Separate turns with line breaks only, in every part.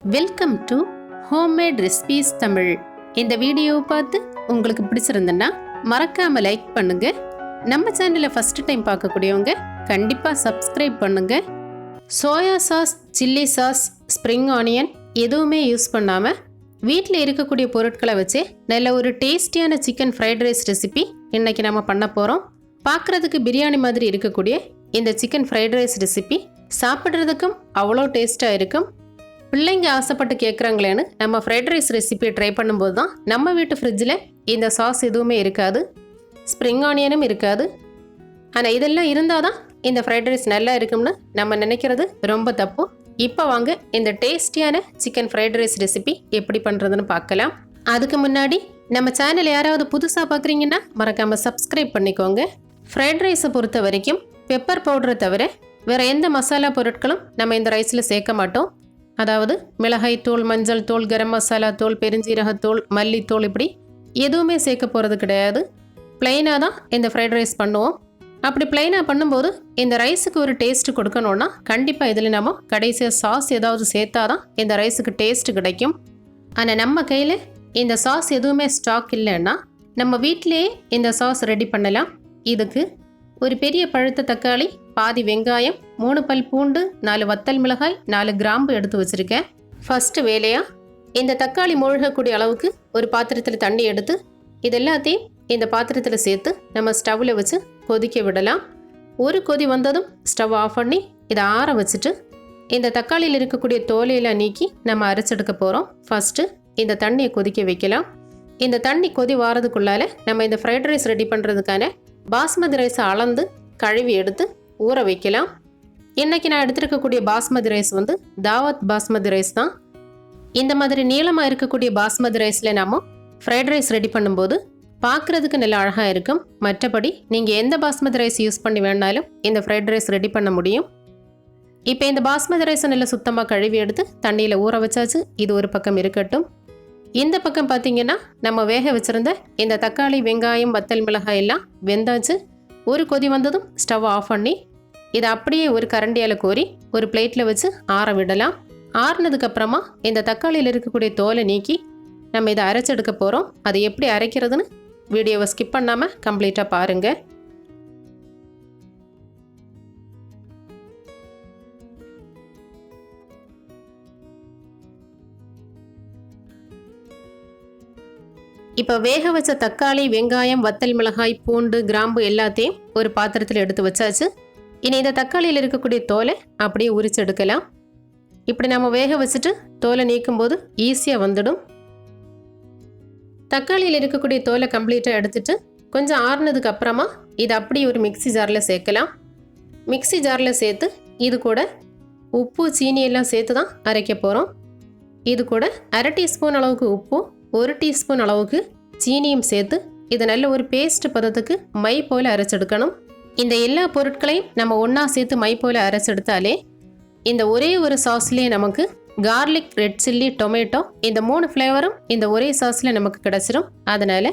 Welcome to homemade recipes Tamil. இந்த வீடியோவை பார்த்து உங்களுக்கு பிடிச்சிருந்ததுன்னா மறக்காம லைக் பண்ணுங்க. நம்ம சேனலை ஃபர்ஸ்ட் டைம் பார்க்கக்கூடியவங்க கண்டிப்பாக சப்ஸ்கிரைப் பண்ணுங்க. Soya sauce, chilli sauce, spring onion எதுவுமே யூஸ் பண்ணாமல் வீட்டில் இருக்கக்கூடிய பொருட்களை வச்சு நல்ல ஒரு டேஸ்டியான சிக்கன் ஃப்ரைட் ரைஸ் ரெசிபி இன்றைக்கி நம்ம பண்ண போகிறோம். பார்க்குறதுக்கு பிரியாணி மாதிரி இருக்கக்கூடிய இந்த சிக்கன் ஃப்ரைட் ரைஸ் ரெசிபி சாப்பிட்றதுக்கும் அவ்வளோ டேஸ்ட்டாக இருக்கும். பிள்ளைங்க ஆசைப்பட்டு கேட்குறாங்களேன்னு நம்ம ஃப்ரைட் ரைஸ் ரெசிபியை ட்ரை பண்ணும்போது தான் நம்ம வீட்டு ஃப்ரிட்ஜில் இந்த சாஸ் எதுவுமே இருக்காது, ஸ்ப்ரிங் ஆனியனும் இருக்காது. ஆனால் இதெல்லாம் இருந்தால் தான் இந்த ஃப்ரைட் ரைஸ் நல்லா இருக்கும்னு நம்ம நினைக்கிறது ரொம்ப தப்பு. இப்போ வாங்க இந்த டேஸ்டியான சிக்கன் ஃப்ரைட் ரைஸ் ரெசிபி எப்படி பண்ணுறதுன்னு பார்க்கலாம். அதுக்கு முன்னாடி நம்ம சேனல் யாராவது புதுசாக பார்க்குறீங்கன்னா மறக்காமல் சப்ஸ்கிரைப் பண்ணிக்கோங்க. ஃப்ரைட் ரைஸை பொறுத்த வரைக்கும் பெப்பர் பவுடரை தவிர வேறு எந்த மசாலா பொருட்களும் நம்ம இந்த ரைஸில் சேர்க்க மாட்டோம். அதாவது மிளகாய் தூள், மஞ்சள் தூள், கரம் மசாலா தூள், பெருஞ்சீரகத்தூள், மல்லித்தூள் இப்படி எதுவுமே சேர்க்க போகிறது கிடையாது. ப்ளைனாக தான் இந்த ஃப்ரைட் ரைஸ் பண்ணுவோம். அப்படி ப்ளைனாக பண்ணும்போது இந்த ரைஸுக்கு ஒரு டேஸ்ட்டு கொடுக்கணுன்னா கண்டிப்பாக இதில் நம்ம கடைசியாக சாஸ் ஏதாவது சேர்த்தா தான் இந்த ரைஸுக்கு டேஸ்ட்டு கிடைக்கும். ஆனால் நம்ம கையில் இந்த சாஸ் எதுவுமே ஸ்டாக் இல்லைன்னா நம்ம வீட்டிலேயே இந்த சாஸ் ரெடி பண்ணலாம். இதுக்கு ஒரு பெரிய பழுத்த தக்காளி, பாதி வெங்காயம், 3 பல் பூண்டு, 4 வத்தல் மிளகாய், 4 கிராம்பு எடுத்து வச்சுருக்கேன். ஃபஸ்ட்டு வேலையாக இந்த தக்காளி மூழ்கக்கூடிய அளவுக்கு ஒரு பாத்திரத்தில் தண்ணி எடுத்து இது எல்லாத்தையும் இந்த பாத்திரத்தில் சேர்த்து நம்ம ஸ்டவ்வில் வச்சு கொதிக்க விடலாம். ஒரு கொதி வந்ததும் ஸ்டவ் ஆஃப் பண்ணி இதை ஆற வச்சுட்டு இந்த தக்காளியில் இருக்கக்கூடிய தோலையெல்லாம் நீக்கி நம்ம அரைச்செடுக்க போகிறோம். ஃபஸ்ட்டு இந்த தண்ணியை கொதிக்க வைக்கலாம். இந்த தண்ணி கொதி வாரதுக்குள்ளால நம்ம இந்த ஃப்ரைட் ரைஸ் ரெடி பண்ணுறதுக்கான பாஸ்மதி ரைஸை அளந்து கழுவி எடுத்து ஊற வைக்கலாம். இன்றைக்கி நான் எடுத்துருக்கக்கூடிய பாஸ்மதி ரைஸ் தாவத் பாஸ்மதி ரைஸ் தான். இந்த மாதிரி நீளமாக இருக்கக்கூடிய பாஸ்மதி ரைஸில் நம்ம ஃப்ரைட் ரைஸ் ரெடி பண்ணும்போது பார்க்குறதுக்கு நல்ல அழகாக இருக்கும். மற்றபடி நீங்கள் எந்த பாஸ்மதி ரைஸ் யூஸ் பண்ணி வேணாலும் இந்த ஃப்ரைட் ரைஸ் ரெடி பண்ண முடியும். இப்போ இந்த பாஸ்மதி ரைஸை நல்லா சுத்தமாக கழுவி எடுத்து தண்ணியில் ஊற வச்சாச்சு. இது ஒரு பக்கம் இருக்கட்டும். இந்த பக்கம் பார்த்திங்கன்னா நம்ம வேக வச்சுருந்த இந்த தக்காளி, வெங்காயம், வத்தல் மிளகாய் எல்லாம் வெந்தாச்சு. ஒரு கொதி வந்ததும் ஸ்டவ் ஆஃப் பண்ணி இதை அப்படியே ஒரு கரண்டியால் கோரி ஒரு பிளேட்டில் வச்சு ஆற விடலாம். ஆறுனதுக்கப்புறமா இந்த தக்காளியில் இருக்கக்கூடிய தோலை நீக்கி நம்ம இதை அரைச்செடுக்க போகிறோம். அது எப்படி அரைக்கிறதுன்னு வீடியோவை ஸ்கிப் பண்ணாமல் கம்ப்ளீட்டாக பாருங்கள். இப்போ வேக வச்ச தக்காளி, வெங்காயம், வத்தல் மிளகாய், பூண்டு, கிராம்பு எல்லாத்தையும் ஒரு பாத்திரத்தில் எடுத்து வச்சாச்சு. இனி இந்த தக்காளியில் இருக்கக்கூடிய தோலை அப்படியே உரிச்சு எடுக்கலாம். இப்படி நம்ம வேக வச்சுட்டு தோலை நீக்கும்போது ஈஸியாக வந்துடும். தக்காளியில் இருக்கக்கூடிய தோலை கம்ப்ளீட்டாக எடுத்துட்டு கொஞ்சம் ஆறுனதுக்கு அப்புறமா இதை அப்படியே ஒரு மிக்சி ஜாரில் சேர்க்கலாம். மிக்சி ஜாரில் சேர்த்து இது கூட உப்பு, சீனி எல்லாம் சேர்த்து தான் அரைக்க போகிறோம். இது கூட 1/2 டீஸ்பூன் அளவுக்கு உப்பு, 1 டீஸ்பூன் அளவுக்கு சீனியும் சேர்த்து இதை நல்ல ஒரு பேஸ்ட் பதத்துக்கு மை போல் அரைச்செடுக்கணும். இந்த எல்லா பொருட்களையும் நம்ம ஒன்றா சேர்த்து மை போல் அரைச்செடுத்தாலே இந்த ஒரே ஒரு சாஸ்லேயே நமக்கு கார்லிக், ரெட் சில்லி, டொமேட்டோ இந்த 3 ஃப்ளேவரும் இந்த ஒரே சாஸில் நமக்கு கிடச்சிரும். அதனால்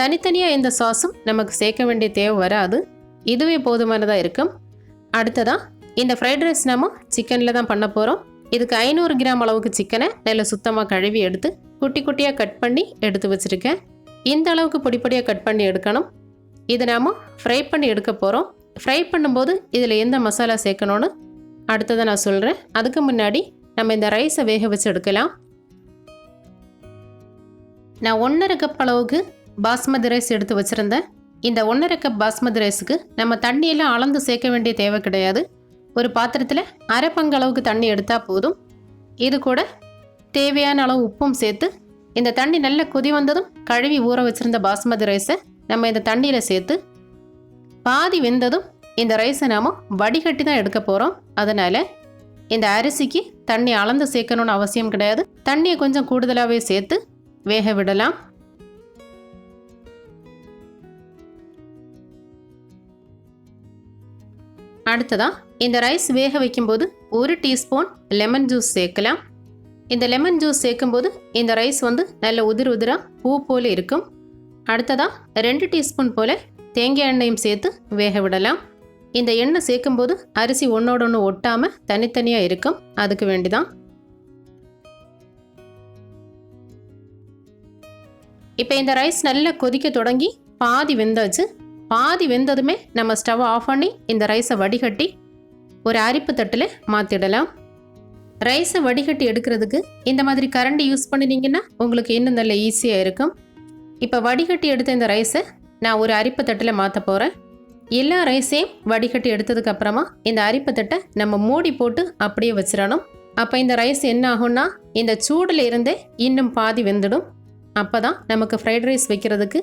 தனித்தனியாக இந்த சாஸும் நமக்கு சேர்க்க வேண்டிய தேவை வராது. இதுவே போதுமானதாக இருக்கும். அடுத்ததாக இந்த ஃப்ரைட் ரைஸ் நம்ம சிக்கனில் தான் பண்ண போகிறோம். இதுக்கு 500 கிராம் அளவுக்கு சிக்கனை நல்லா சுத்தமாக கழுவி எடுத்து குட்டி குட்டியாக கட் பண்ணி எடுத்து வச்சுருக்கேன். இந்த அளவுக்கு பொடி பொடியாக கட் பண்ணி எடுக்கணும். இதை நாம் ஃப்ரை பண்ணி எடுக்க போகிறோம். ஃப்ரை பண்ணும்போது இதில் எந்த மசாலா சேர்க்கணும்னு அடுத்ததை நான் சொல்கிறேன். அதுக்கு முன்னாடி நம்ம இந்த ரைஸை வேக வச்சு எடுக்கலாம். நான் 1.5 கப் அளவுக்கு பாஸ்மதி ரைஸ் எடுத்து வச்சுருந்தேன். இந்த 1.5 கப் பாஸ்மதி ரைஸுக்கு நம்ம தண்ணியெல்லாம் அளந்து சேர்க்க வேண்டிய தேவை கிடையாது. ஒரு பாத்திரத்தில் 1/2 பங்கு அளவுக்கு தண்ணி எடுத்தால் போதும். இது கூட தேவையான அளவு உப்பும் சேர்த்து இந்த தண்ணி நல்ல கொதி வந்ததும் கழுவி ஊற வச்சுருந்த பாஸ்மதி ரைஸை நம்ம இந்த தண்ணியில் சேர்த்து பாதி வெந்ததும் இந்த ரைஸை நாம் வடிகட்டி தான் எடுக்க போகிறோம். அதனால் இந்த அரிசிக்கு தண்ணி அளந்து சேர்க்கணும்னு அவசியம் கிடையாது. தண்ணியை கொஞ்சம் கூடுதலாகவே சேர்த்து வேக விடலாம். அடுத்ததாக இந்த ரைஸ் வேக வைக்கும்போது 1 டீஸ்பூன் லெமன் ஜூஸ் சேர்க்கலாம். இந்த லெமன் ஜூஸ் சேர்க்கும்போது இந்த ரைஸ் நல்ல உதிர் உதிராக பூ போல் இருக்கும். அடுத்ததாக 2 டீஸ்பூன் போல் தேங்காய் எண்ணெயும் சேர்த்து வேக விடலாம். இந்த எண்ணெய் சேர்க்கும்போது அரிசி ஒன்றோட ஒன்று ஒட்டாமல் தனித்தனியாக இருக்கும். அதுக்கு வேண்டி தான். இப்போ இந்த ரைஸ் நல்லா கொதிக்க தொடங்கி பாதி வெந்தாச்சு. பாதி வெந்ததுமே நம்ம ஸ்டவ் ஆஃப் பண்ணி இந்த ரைஸை வடிகட்டி ஒரு அரிப்பு தட்டில் மாற்றிடலாம். ரைஸை வடிகட்டி எடுக்கிறதுக்கு இந்த மாதிரி கரண்டி யூஸ் பண்ணினீங்கன்னா உங்களுக்கு இன்னும் நல்ல ஈஸியாக இருக்கும். இப்போ வடிகட்டி எடுத்த இந்த ரைஸை நான் ஒரு அரிப்பு தட்டில் மாற்ற போகிறேன். எல்லா ரைஸையும் வடிகட்டி எடுத்ததுக்கப்புறமா இந்த அரிப்பு தட்டை நம்ம மூடி போட்டு அப்படியே வச்சிடணும். அப்போ இந்த ரைஸ் என்ன ஆகும்னா இந்த சூடில் இருந்தே இன்னும் பாதி வெந்துடும். அப்போ தான் நமக்கு ஃப்ரைட் ரைஸ் வைக்கிறதுக்கு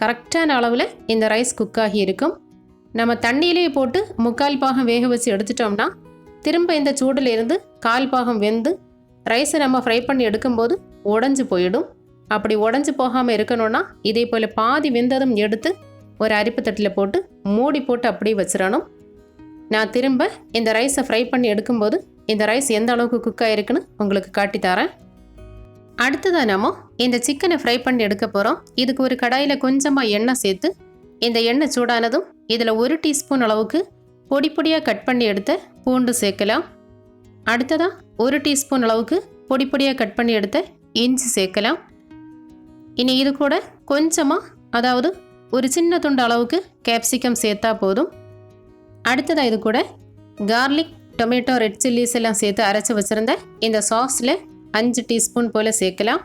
கரெக்டான அளவில் இந்த ரைஸ் குக் ஆகி இருக்கும். நம்ம தண்ணியிலே போட்டு 3/4 பாகம் வேக வச்சு எடுத்துட்டோம்னா திரும்ப இந்த சூடில் இருந்து 1/4 பாகம் வெந்து ரைஸை நம்ம ஃப்ரை பண்ணி எடுக்கும்போது உடஞ்சி போயிடும். அப்படி உடஞ்சி போகாமல் இருக்கணும்னா இதே போல் பாதி வெந்ததும் எடுத்து ஒரு அரிப்பு தட்டில் போட்டு மூடி போட்டு அப்படியே வச்சிடணும். நான் திரும்ப இந்த ரைஸை ஃப்ரை பண்ணி எடுக்கும்போது இந்த ரைஸ் எந்த அளவுக்கு குக் ஆகிருக்குன்னு உங்களுக்கு காட்டித்தரேன். அடுத்ததாக நம்ம இந்த சிக்கனை ஃப்ரை பண்ணி எடுக்க போகிறோம். இதுக்கு ஒரு கடாயில் கொஞ்சமாக எண்ணெய் சேர்த்து இந்த எண்ணெய் சூடானதும் இதில் 1 டீஸ்பூன் அளவுக்கு பொடி பொடியாக கட் பண்ணி எடுத்த பூண்டு சேர்க்கலாம். அடுத்ததாக 1 டீஸ்பூன் அளவுக்கு பொடி பொடியாக கட் பண்ணி எடுத்த இஞ்சி சேர்க்கலாம். இனி இது கூட கொஞ்சமாக, அதாவது ஒரு சின்ன துண்டு அளவுக்கு கேப்சிகம் சேர்த்தா போதும். அடுத்ததாக இது கூட கார்லிக், டொமேட்டோ, ரெட் சில்லிஸ் எல்லாம் சேர்த்து அரைச்சி வச்சுருந்த இந்த சாஸில் 5 டீஸ்பூன் போல் சேர்க்கலாம்.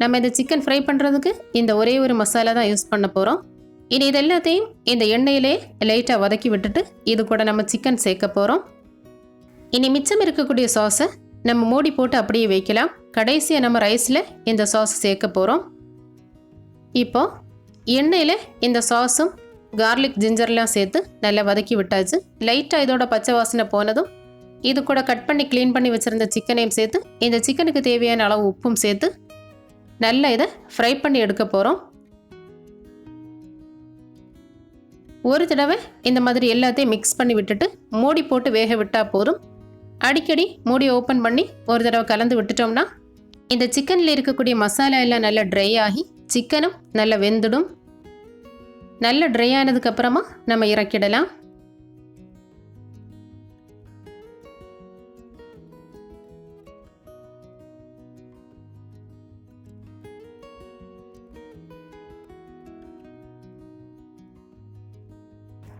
நம்ம இந்த சிக்கன் ஃப்ரை பண்ணுறதுக்கு இந்த ஒரே ஒரு மசாலா தான் யூஸ் பண்ண போகிறோம். இனி இது எல்லாத்தையும் இந்த எண்ணெயிலே லைட்டாக வதக்கி விட்டுட்டு இது கூட நம்ம சிக்கன் சேர்க்க போகிறோம். இனி மிச்சம் இருக்கக்கூடிய சாஸை நம்ம மூடி போட்டு அப்படியே வைக்கலாம். கடைசியாக நம்ம ரைஸில் இந்த சாஸ் சேர்க்க போகிறோம். இப்போது எண்ணெயில் இந்த சாஸும் கார்லிக், ஜிஞ்சர்லாம் சேர்த்து நல்லா வதக்கி விட்டாச்சு. லைட்டாக இதோட பச்சை வாசனை போனதும் இது கூட கட் பண்ணி க்ளீன் பண்ணி வச்சுருந்த சிக்கனையும் சேர்த்து இந்த சிக்கனுக்கு தேவையான அளவு உப்பும் சேர்த்து நல்லா இதை ஃப்ரை பண்ணி எடுக்க போகிறோம். ஒரு தடவை இந்த மாதிரி எல்லாத்தையும் மிக்ஸ் பண்ணி விட்டுட்டு மூடி போட்டு வேக விட்டால் போதும். அடிக்கடி மூடி ஓப்பன் பண்ணி ஒரு தடவை கலந்து விட்டுட்டோம்னா இந்த சிக்கனில் இருக்கக்கூடிய மசாலா எல்லாம் நல்லா ட்ரை ஆகி சிக்கனும் நல்லா வெந்துடும். நல்லா ட்ரை ஆனதுக்கப்புறமா நம்ம இறக்கிடலாம்.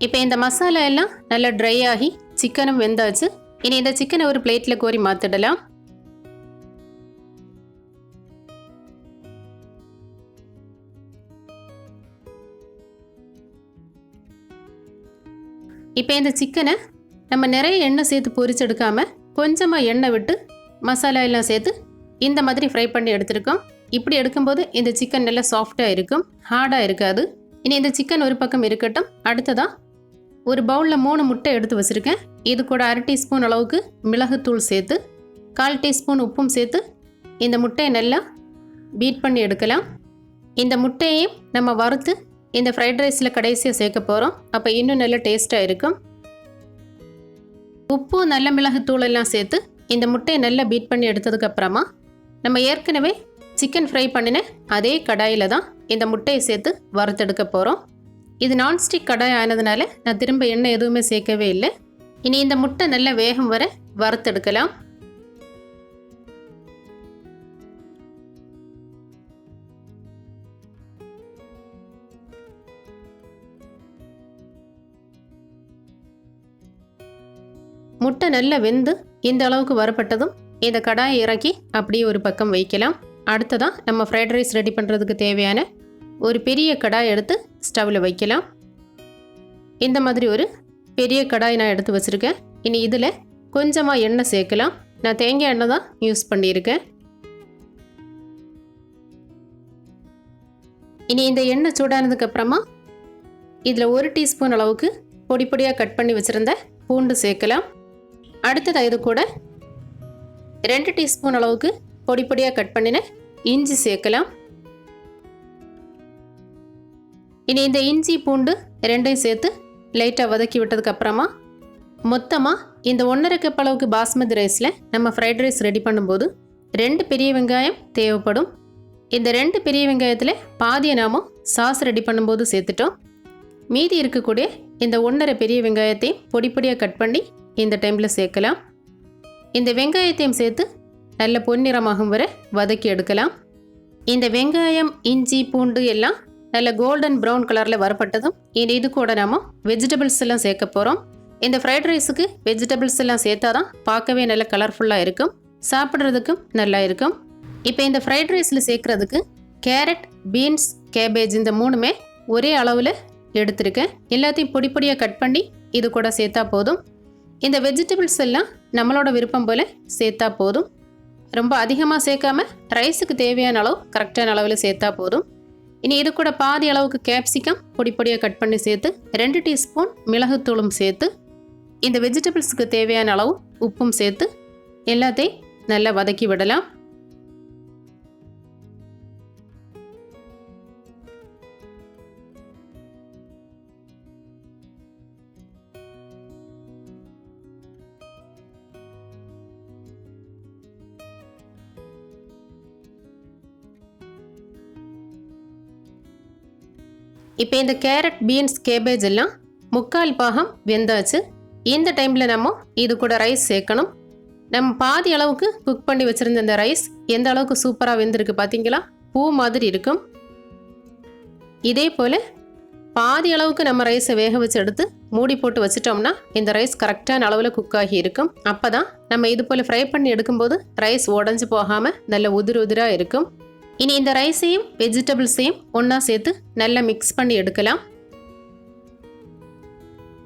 இப்போ இந்த மசாலா எல்லாம் நல்லா ட்ரை ஆகி சிக்கனும் வெந்தாச்சு. இனி இந்த சிக்கனை ஒரு பிளேட்டில் கோரி மாற்றிடலாம். இப்போ இந்த சிக்கனை நம்ம நிறைய எண்ணெய் சேர்த்து பொரிச்செடுக்காமல் கொஞ்சமாக எண்ணெய் விட்டு மசாலா எல்லாம் சேர்த்து இந்த மாதிரி ஃப்ரை பண்ணி எடுத்துருக்கோம். இப்படி எடுக்கும்போது இந்த சிக்கன் நல்லா சாஃப்டாக இருக்கும், ஹார்டாக இருக்காது. இனி இந்த சிக்கன் ஒரு பக்கம் இருக்கட்டும். அடுத்ததாக ஒரு பவுலில் 3 முட்டை எடுத்து வச்சுருக்கேன். இது கூட 1/2 டீஸ்பூன் அளவுக்கு மிளகுத்தூள் சேர்த்து 1/4 டீஸ்பூன் உப்பும் சேர்த்து இந்த முட்டையை நல்லா பீட் பண்ணி எடுக்கலாம். இந்த முட்டையையும் நம்ம வறுத்து இந்த ஃப்ரைட் ரைஸில் கடைசியாக சேர்க்க போகிறோம். அப்போ இன்னும் நல்ல டேஸ்ட்டாக இருக்கும். உப்பு, நல்ல மிளகுத்தூள் எல்லாம் சேர்த்து இந்த முட்டையை நல்லா பீட் பண்ணி எடுத்ததுக்கப்புறமா நம்ம ஏற்கனவே சிக்கன் ஃப்ரை பண்ணின அதே கடாயில் தான் இந்த முட்டையை சேர்த்து வறுத்தெடுக்க போகிறோம். இது நான்ஸ்டிக் கடாய் ஆனதுனால நான் திரும்ப எண்ணெய் எதுவுமே சேர்க்கவே இல்லை. இனி இந்த முட்டை நல்லா வேகம் வர வறுத்தெடுக்கலாம். முட்டை நல்லா வெந்து இந்த அளவுக்கு வரப்பட்டதும் இந்த கடாயை இறக்கி அப்படியே ஒரு பக்கம் வைக்கலாம். அடுத்ததாக நம்ம ஃப்ரைட் ரைஸ் ரெடி பண்ணுறதுக்கு தேவையான ஒரு பெரிய கடாய் எடுத்து ஸ்டவ்வில் வைக்கலாம். இந்த மாதிரி ஒரு பெரிய கடாய் நான் எடுத்து வச்சுருக்கேன். இனி இதில் கொஞ்சமாக எண்ணெய் சேர்க்கலாம். நான் தேங்காய் எண்ணெய் தான் யூஸ் பண்ணியிருக்கேன். இனி இந்த எண்ணெய் சூடானதுக்கப்புறமா இதில் 1 டீஸ்பூன் அளவுக்கு பொடி பொடியாக கட் பண்ணி வச்சுருந்த பூண்டு சேர்க்கலாம். அடுத்ததாக இது கூட 2 டீஸ்பூன் அளவுக்கு பொடி பொடியாக கட் பண்ணின இஞ்சி சேர்க்கலாம். இனி இந்த இஞ்சி, பூண்டு ரெண்டையும் சேர்த்து லைட்டாக வதக்கி விட்டதுக்கப்புறமா மொத்தமாக இந்த 1.5 கப் அளவுக்கு பாஸ்மதி ரைஸில் நம்ம ஃப்ரைட் ரைஸ் ரெடி பண்ணும்போது 2 பெரிய வெங்காயம் தேவைப்படும். இந்த 2 பெரிய வெங்காயத்தில் பாதியை நாம் சாஸ் ரெடி பண்ணும்போது சேர்த்துட்டோம். மீதி இருக்கக்கூடிய இந்த 1.5 பெரிய வெங்காயத்தையும் பொடி பொடியாக கட் பண்ணி இந்த டைமில் சேர்க்கலாம். இந்த வெங்காயத்தையும் சேர்த்து நல்ல பொன்னிறமாகும் வரை வதக்கி எடுக்கலாம். இந்த வெங்காயம், இஞ்சி, பூண்டு எல்லாம் நல்ல கோல்டன் ப்ரௌன் கலரில் வறுபட்டதும் இனி இது கூட நம்ம வெஜிடபிள்ஸ் எல்லாம் சேர்க்க போகிறோம். இந்த ஃப்ரைட் ரைஸுக்கு வெஜிடபிள்ஸ் எல்லாம் சேர்த்தா தான் பார்க்கவே நல்ல கலர்ஃபுல்லாக இருக்கும், சாப்பிட்றதுக்கும் நல்லா இருக்கும். இப்போ இந்த ஃப்ரைட் ரைஸில் சேர்க்குறதுக்கு கேரட், பீன்ஸ், கேபேஜ் இந்த மூணுமே ஒரே அளவில் எடுத்திருக்கேன். எல்லாத்தையும் பொடி பொடியாக கட் பண்ணி இது கூட சேர்த்தா போதும். இந்த வெஜிடபிள்ஸ் எல்லாம் நம்மளோட விருப்பம் போல் சேர்த்தா போதும். ரொம்ப அதிகமாக சேர்க்காம ரைஸுக்கு தேவையான அளவு கரெக்டான அளவில் சேர்த்தா போதும். இனி இது கூட பாதி அளவுக்கு கேப்சிகம் பொடி பொடியாக கட் பண்ணி சேர்த்து 2 டீஸ்பூன் மிளகுத்தூளும் சேர்த்து இந்த வெஜிடபிள்ஸுக்கு தேவையான அளவு உப்பும் சேர்த்து எல்லாத்தையும் நல்லா வதக்கி விடலாம். இப்போ இந்த கேரட், பீன்ஸ், கேபேஜ் எல்லாம் 3/4 பாகம் வெந்தாச்சு. இந்த டைமில் நம்ம இது கூட ரைஸ் சேர்க்கணும். நம்ம பாதி அளவுக்கு குக் பண்ணி வச்சுருந்த இந்த ரைஸ் எந்த அளவுக்கு சூப்பராக வெந்திருக்கு பார்த்தீங்களா? பூ மாதிரி இருக்கும். இதே போல் பாதி அளவுக்கு நம்ம ரைஸை வேக வச்சு எடுத்து மூடி போட்டு வச்சிட்டோம்னா இந்த ரைஸ் கரெக்டான அளவில் குக் ஆகி இருக்கும். அப்போ தான் நம்ம இது போல் ஃப்ரை பண்ணி எடுக்கும்போது ரைஸ் உடஞ்சி போகாமல் நல்ல உதிராக இருக்கும். இனி இந்த ரைஸையும் வெஜிடபிள்ஸையும் ஒன்றா சேர்த்து நல்லா மிக்ஸ் பண்ணி எடுக்கலாம்.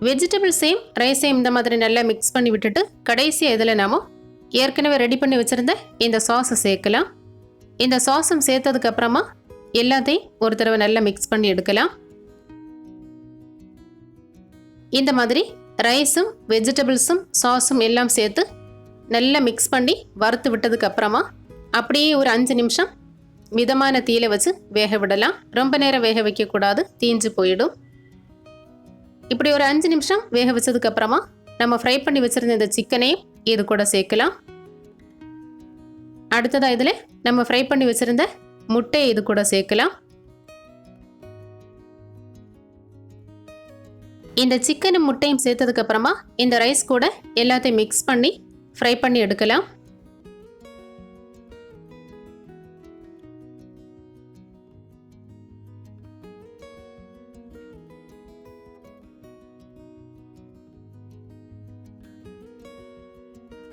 வெஜிடபிள்ஸையும் ரைஸையும் இந்த மாதிரி நல்லா மிக்ஸ் பண்ணி விட்டுட்டு கடைசியாக இதில் நாம் ஏற்கனவே ரெடி பண்ணி வச்சுருந்த இந்த சாஸை சேர்க்கலாம். இந்த சாஸும் சேர்த்ததுக்கப்புறமா எல்லாத்தையும் ஒரு தடவை நல்லா மிக்ஸ் பண்ணி எடுக்கலாம். இந்த மாதிரி ரைஸும் வெஜிடபிள்ஸும் சாஸும் எல்லாம் சேர்த்து நல்லா மிக்ஸ் பண்ணி வறுத்து விட்டதுக்கப்புறமா அப்படியே ஒரு 5 நிமிஷம் மிதமான தீயில வச்சு வேக விடலாம். ரொம்ப நேரம் வேக வைக்கக்கூடாது, தீஞ்சு போயிடும். இப்படி ஒரு 5 நிமிஷம் வேக வச்சதுக்கு அப்புறமா நம்ம ஃப்ரை பண்ணி வச்சிருந்த இந்த சிக்கனையும் இது கூட சேர்க்கலாம். அடுத்ததாக இதில் நம்ம ஃப்ரை பண்ணி வச்சிருந்த முட்டையை இது கூட சேர்க்கலாம். இந்த சிக்கனும் முட்டையும் சேர்த்ததுக்கு அப்புறமா இந்த ரைஸ் கூட எல்லாத்தையும் மிக்ஸ் பண்ணி ஃப்ரை பண்ணி எடுக்கலாம்.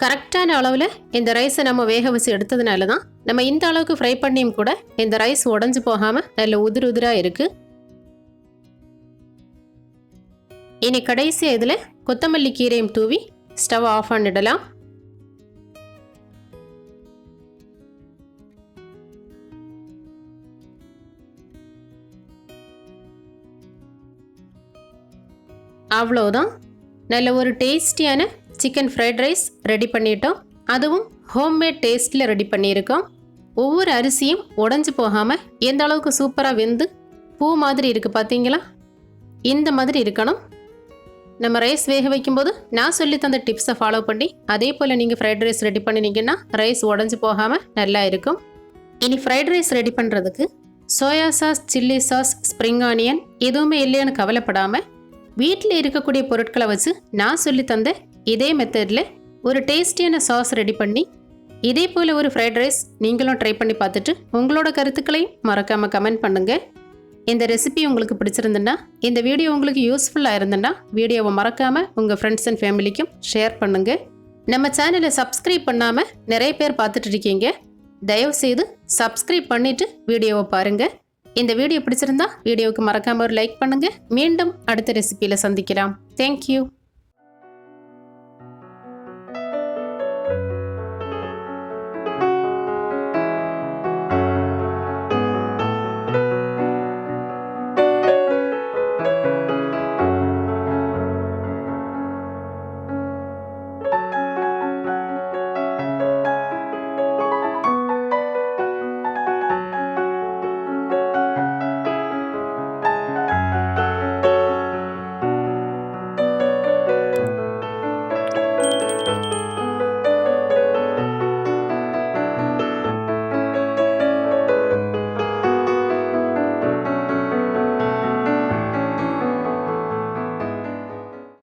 கரெக்டான அளவில் இந்த ரைஸை நம்ம வேக வச்சு எடுத்ததுனால தான் நம்ம இந்த அளவுக்கு ஃப்ரை பண்ணியும் கூட இந்த ரைஸ் உடஞ்சி போகாமல் நல்ல உதிராக இருக்குது. இனி கடைசியாக இதில் கொத்தமல்லி கீரையும் தூவி ஸ்டவ் ஆஃப் பண்ணிடலாம். அவ்வளோதான், நல்ல ஒரு டேஸ்டியான சிக்கன் ஃப்ரைட் ரைஸ் ரெடி பண்ணிட்டோம். அதுவும் ஹோம்மேட் டேஸ்ட்டில் ரெடி பண்ணியிருக்கோம். ஒவ்வொரு அரிசியும் உடஞ்சி போகாமல் எந்த அளவுக்கு சூப்பராக வெந்து பூ மாதிரி இருக்குது பார்த்தீங்களா? இந்த மாதிரி இருக்கணும். நம்ம ரைஸ் வேக வைக்கும்போது நான் சொல்லி தந்த டிப்ஸை ஃபாலோ பண்ணி அதே போல் நீங்கள் ஃப்ரைட் ரைஸ் ரெடி பண்ணினீங்கன்னா ரைஸ் உடஞ்சி போகாமல் நல்லா இருக்கும். இனி ஃப்ரைட் ரைஸ் ரெடி பண்ணுறதுக்கு soya sauce, chilli sauce, spring onion எதுவுமே இல்லைன்னு கவலைப்படாமல் வீட்டில் இருக்கக்கூடிய பொருட்களை வச்சு நான் சொல்லி தந்த இதே மெத்தடில் ஒரு டேஸ்டியான சாஸ் ரெடி பண்ணி இதே போல் ஒரு ஃப்ரைட் ரைஸ் நீங்களும் ட்ரை பண்ணி பார்த்துட்டு உங்களோட கருத்துக்களையும் மறக்காமல் கமெண்ட் பண்ணுங்கள். இந்த ரெசிபி உங்களுக்கு பிடிச்சிருந்துன்னா, இந்த வீடியோ உங்களுக்கு யூஸ்ஃபுல்லாக இருந்துன்னா வீடியோவை மறக்காமல் உங்கள் ஃப்ரெண்ட்ஸ் அண்ட் ஃபேமிலிக்கும் ஷேர் பண்ணுங்கள். நம்ம சேனலை சப்ஸ்கிரைப் பண்ணாமல் நிறைய பேர் பார்த்துட்டு இருக்கீங்க. தயவுசெய்து சப்ஸ்கிரைப் பண்ணிவிட்டு வீடியோவை பாருங்கள். இந்த வீடியோ பிடிச்சிருந்தா வீடியோவுக்கு மறக்காமல் ஒரு லைக் பண்ணுங்கள். மீண்டும் அடுத்த ரெசிபியில் சந்திக்கலாம். தேங்க்யூ.